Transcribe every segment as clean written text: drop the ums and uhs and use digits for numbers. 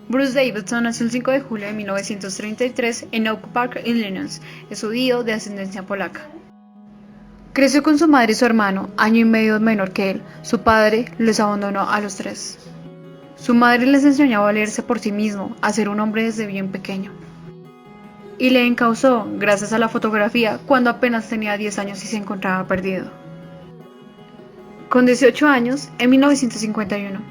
Bruce Davidson nació el 5 de julio de 1933 en Oak Park, Illinois. Es judío de ascendencia polaca. Creció con su madre y su hermano, año y medio menor que él. Su padre les abandonó a los 3. Su madre les enseñó a valerse por sí mismo, a ser un hombre desde bien pequeño. Y le encauzó, gracias a la fotografía, cuando apenas tenía 10 años y se encontraba perdido. Con 18 años, en 1951,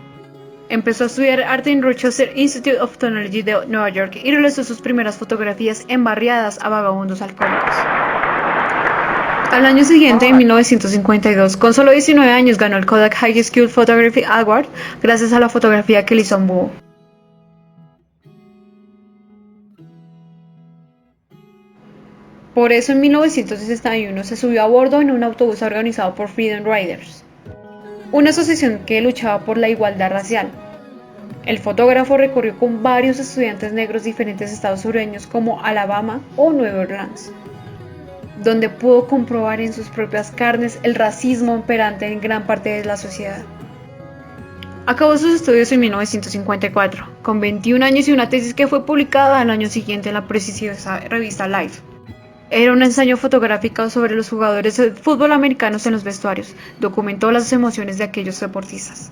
empezó a estudiar arte en Rochester Institute of Technology de Nueva York y realizó sus primeras fotografías embarriadas a vagabundos alcohólicos. Al año siguiente, en 1952, con solo 19 años, ganó el Kodak High School Photography Award gracias a la fotografía que le hizo a un búho. Por eso en 1961 se subió a bordo en un autobús organizado por Freedom Riders, una asociación que luchaba por la igualdad racial. El fotógrafo recorrió con varios estudiantes negros diferentes estados sureños como Alabama o Nueva Orleans, donde pudo comprobar en sus propias carnes el racismo imperante en gran parte de la sociedad. Acabó sus estudios en 1954, con 21 años y una tesis que fue publicada al año siguiente en la prestigiosa revista Life. Era un ensayo fotográfico sobre los jugadores de fútbol americanos en los vestuarios. Documentó las emociones de aquellos deportistas.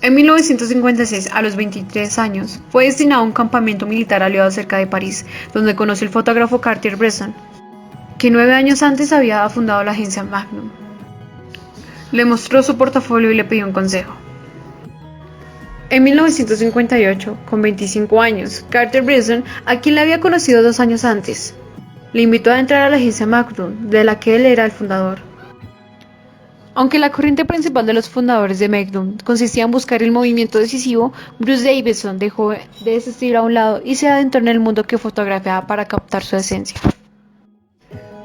En 1956, a los 23 años, fue destinado a un campamento militar aliado cerca de París, donde conoció al fotógrafo Cartier-Bresson, que 9 años antes había fundado la agencia Magnum. Le mostró su portafolio y le pidió un consejo. En 1958, con 25 años, Cartier-Bresson, a quien le había conocido 2 años antes, le invitó a entrar a la agencia Magnum, de la que él era el fundador. Aunque la corriente principal de los fundadores de Magnum consistía en buscar el movimiento decisivo, Bruce Davidson dejó de ese estilo a un lado y se adentró en el mundo que fotografiaba para captar su esencia.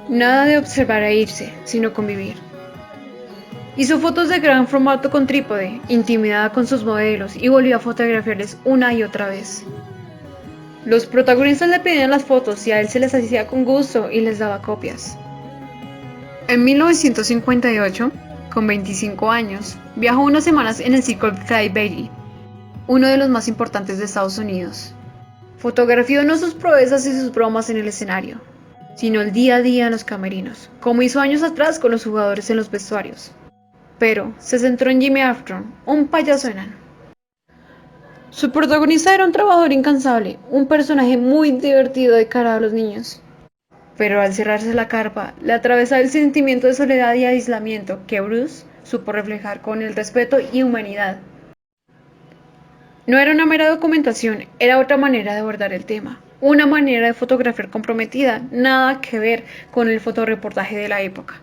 Nada de observar e irse, sino convivir. Hizo fotos de gran formato con trípode, intimidaba con sus modelos y volvió a fotografiarles una y otra vez. Los protagonistas le pedían las fotos y a él se les hacía con gusto y les daba copias. En 1958, con 25 años, viajó unas semanas en el Circle K Bailey, uno de los más importantes de Estados Unidos. Fotografió no sus proezas y sus bromas en el escenario, sino el día a día en los camerinos, como hizo años atrás con los jugadores en los vestuarios. Pero se centró en Jimmy Armstrong, un payaso enano. Su protagonista era un trabajador incansable, un personaje muy divertido de cara a los niños. Pero al cerrarse la carpa, le atravesaba el sentimiento de soledad y aislamiento que Bruce supo reflejar con el respeto y humanidad. No era una mera documentación, era otra manera de abordar el tema, una manera de fotografiar comprometida, nada que ver con el fotoreportaje de la época.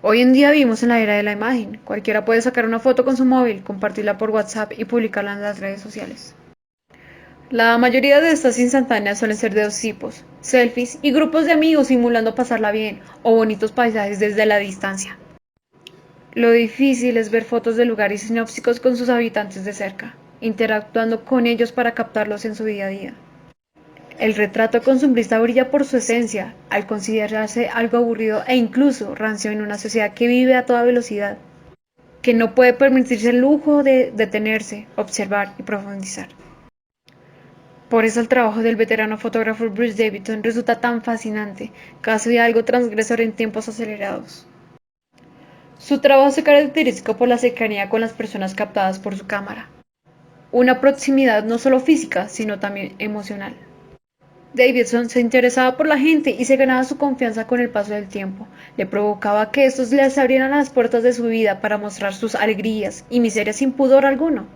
Hoy en día vivimos en la era de la imagen. Cualquiera puede sacar una foto con su móvil, compartirla por WhatsApp y publicarla en las redes sociales. La mayoría de estas instantáneas suelen ser de 2 tipos: selfies y grupos de amigos simulando pasarla bien o bonitos paisajes desde la distancia. Lo difícil es ver fotos de lugares sinópticos con sus habitantes de cerca, interactuando con ellos para captarlos en su día a día. El retrato costumbrista brilla por su esencia, al considerarse algo aburrido e incluso rancio en una sociedad que vive a toda velocidad, que no puede permitirse el lujo de detenerse, observar y profundizar. Por eso el trabajo del veterano fotógrafo Bruce Davidson resulta tan fascinante, casi algo transgresor en tiempos acelerados. Su trabajo se caracteriza por la cercanía con las personas captadas por su cámara, una proximidad no solo física, sino también emocional. Davidson se interesaba por la gente y se ganaba su confianza con el paso del tiempo. Le provocaba que estos les abrieran las puertas de su vida para mostrar sus alegrías y miserias sin pudor alguno.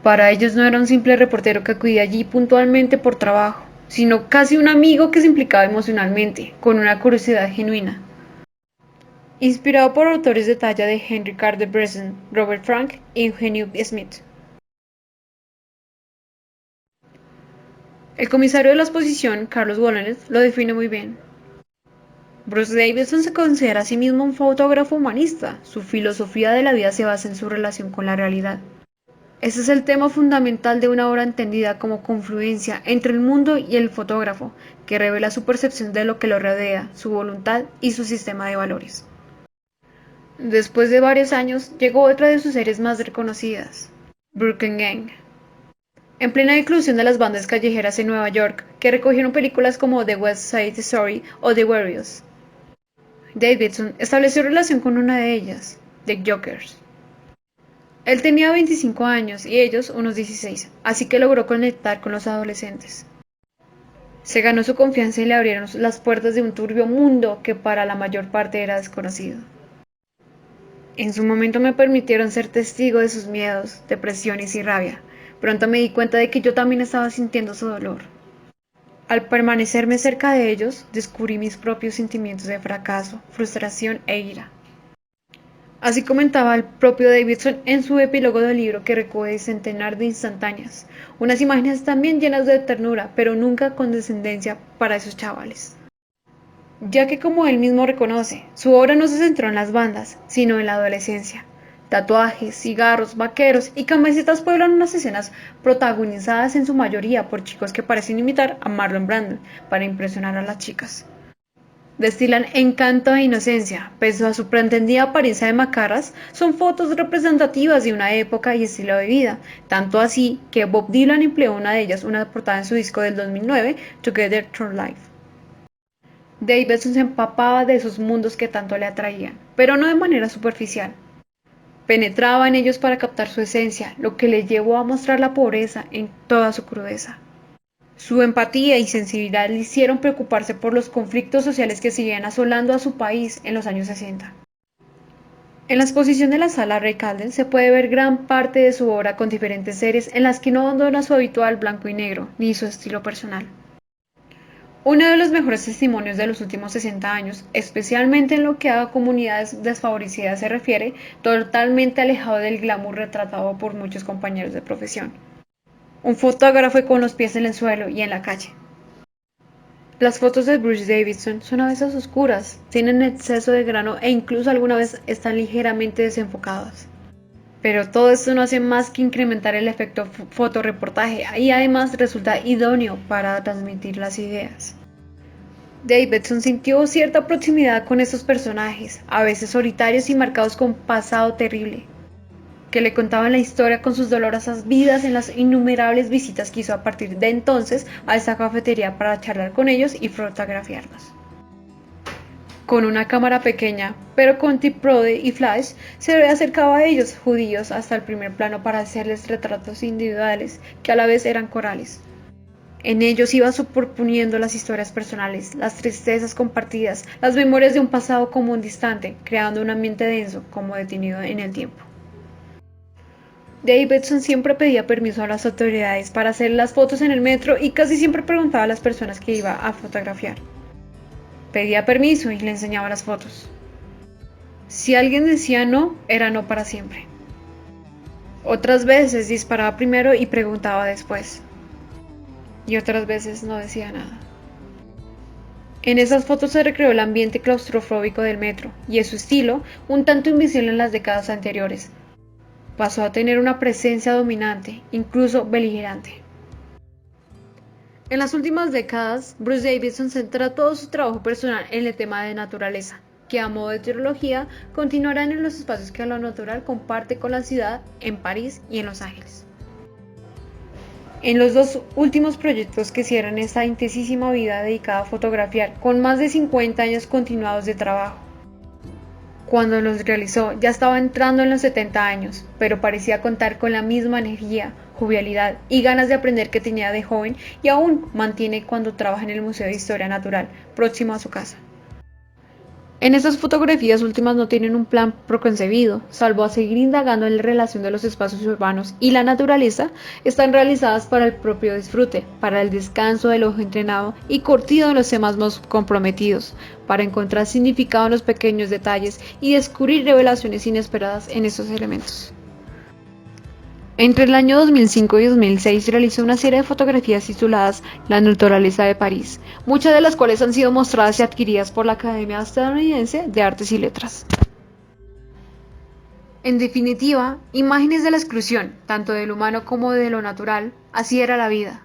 Para ellos no era un simple reportero que acudía allí puntualmente por trabajo, sino casi un amigo que se implicaba emocionalmente, con una curiosidad genuina. Inspirado por autores de talla de Henry Cartier-Bresson, Robert Frank y Eugenio Smith. El comisario de la exposición, Carlos Wallenet, lo define muy bien. Bruce Davidson se considera a sí mismo un fotógrafo humanista. Su filosofía de la vida se basa en su relación con la realidad. Ese es el tema fundamental de una obra entendida como confluencia entre el mundo y el fotógrafo, que revela su percepción de lo que lo rodea, su voluntad y su sistema de valores. Después de varios años, llegó otra de sus series más reconocidas, Brooklyn Gang, en plena inclusión de las bandas callejeras en Nueva York, que recogieron películas como The West Side Story o The Warriors. Davidson estableció relación con una de ellas, The Jokers. Él tenía 25 años y ellos unos 16, así que logró conectar con los adolescentes. Se ganó su confianza y le abrieron las puertas de un turbio mundo que para la mayor parte era desconocido. En su momento me permitieron ser testigo de sus miedos, depresiones y rabia. Pronto me di cuenta de que yo también estaba sintiendo su dolor. Al permanecerme cerca de ellos, descubrí mis propios sentimientos de fracaso, frustración e ira. Así comentaba el propio Davidson en su epílogo del libro que recoge centenar de instantáneas, unas imágenes también llenas de ternura, pero nunca condescendencia para esos chavales. Ya que como él mismo reconoce, su obra no se centró en las bandas, sino en la adolescencia. Tatuajes, cigarros, vaqueros y camisetas pueblan unas escenas protagonizadas en su mayoría por chicos que parecen imitar a Marlon Brando para impresionar a las chicas. Destilan encanto e inocencia, pese a su pretendida apariencia de macarras, son fotos representativas de una época y estilo de vida, tanto así que Bob Dylan empleó una de ellas, una portada en su disco del 2009, Together Through Life. Davidson se empapaba de esos mundos que tanto le atraían, pero no de manera superficial. Penetraba en ellos para captar su esencia, lo que le llevó a mostrar la pobreza en toda su crudeza. Su empatía y sensibilidad le hicieron preocuparse por los conflictos sociales que seguían asolando a su país en los años 60. En la exposición de la Sala Ray Calden se puede ver gran parte de su obra con diferentes series en las que no abandona su habitual blanco y negro, ni su estilo personal. Uno de los mejores testimonios de los últimos 60 años, especialmente en lo que a comunidades desfavorecidas se refiere, totalmente alejado del glamour retratado por muchos compañeros de profesión. Un fotógrafo con los pies en el suelo y en la calle. Las fotos de Bruce Davidson son a veces oscuras, tienen exceso de grano e incluso alguna vez están ligeramente desenfocadas. Pero todo esto no hace más que incrementar el efecto fotoreportaje y además resulta idóneo para transmitir las ideas. Davidson sintió cierta proximidad con estos personajes, a veces solitarios y marcados con pasado terrible, que le contaban la historia con sus dolorosas vidas en las innumerables visitas que hizo a partir de entonces a esta cafetería para charlar con ellos y fotografiarlos. Con una cámara pequeña, pero con triprode y flash, se acercaba a ellos, judíos, hasta el primer plano para hacerles retratos individuales, que a la vez eran corales. En ellos iba superponiendo las historias personales, las tristezas compartidas, las memorias de un pasado común distante, creando un ambiente denso, como detenido en el tiempo. Davidson siempre pedía permiso a las autoridades para hacer las fotos en el metro y casi siempre preguntaba a las personas que iba a fotografiar. Pedía permiso y le enseñaba las fotos. Si alguien decía no, era no para siempre. Otras veces disparaba primero y preguntaba después. Y otras veces no decía nada. En esas fotos se recreó el ambiente claustrofóbico del metro, y en su estilo, un tanto invisible en las décadas anteriores. Pasó a tener una presencia dominante, incluso beligerante. En las últimas décadas, Bruce Davidson centra todo su trabajo personal en el tema de naturaleza, que a modo de teología continuarán en los espacios que lo natural comparte con la ciudad en París y en Los Ángeles. En los dos últimos proyectos que cierran esta intensísima vida dedicada a fotografiar, con más de 50 años continuados de trabajo. Cuando los realizó ya estaba entrando en los 70 años, pero parecía contar con la misma energía, jovialidad y ganas de aprender que tenía de joven y aún mantiene cuando trabaja en el Museo de Historia Natural, próximo a su casa. En estas fotografías últimas no tienen un plan preconcebido, salvo a seguir indagando en la relación de los espacios urbanos y la naturaleza, están realizadas para el propio disfrute, para el descanso del ojo entrenado y curtido en los temas más comprometidos, para encontrar significado en los pequeños detalles y descubrir revelaciones inesperadas en estos elementos. Entre el año 2005 y 2006 realizó una serie de fotografías tituladas La naturaleza de París, muchas de las cuales han sido mostradas y adquiridas por la Academia Estadounidense de Artes y Letras. En definitiva, imágenes de la exclusión, tanto del humano como de lo natural, así era la vida.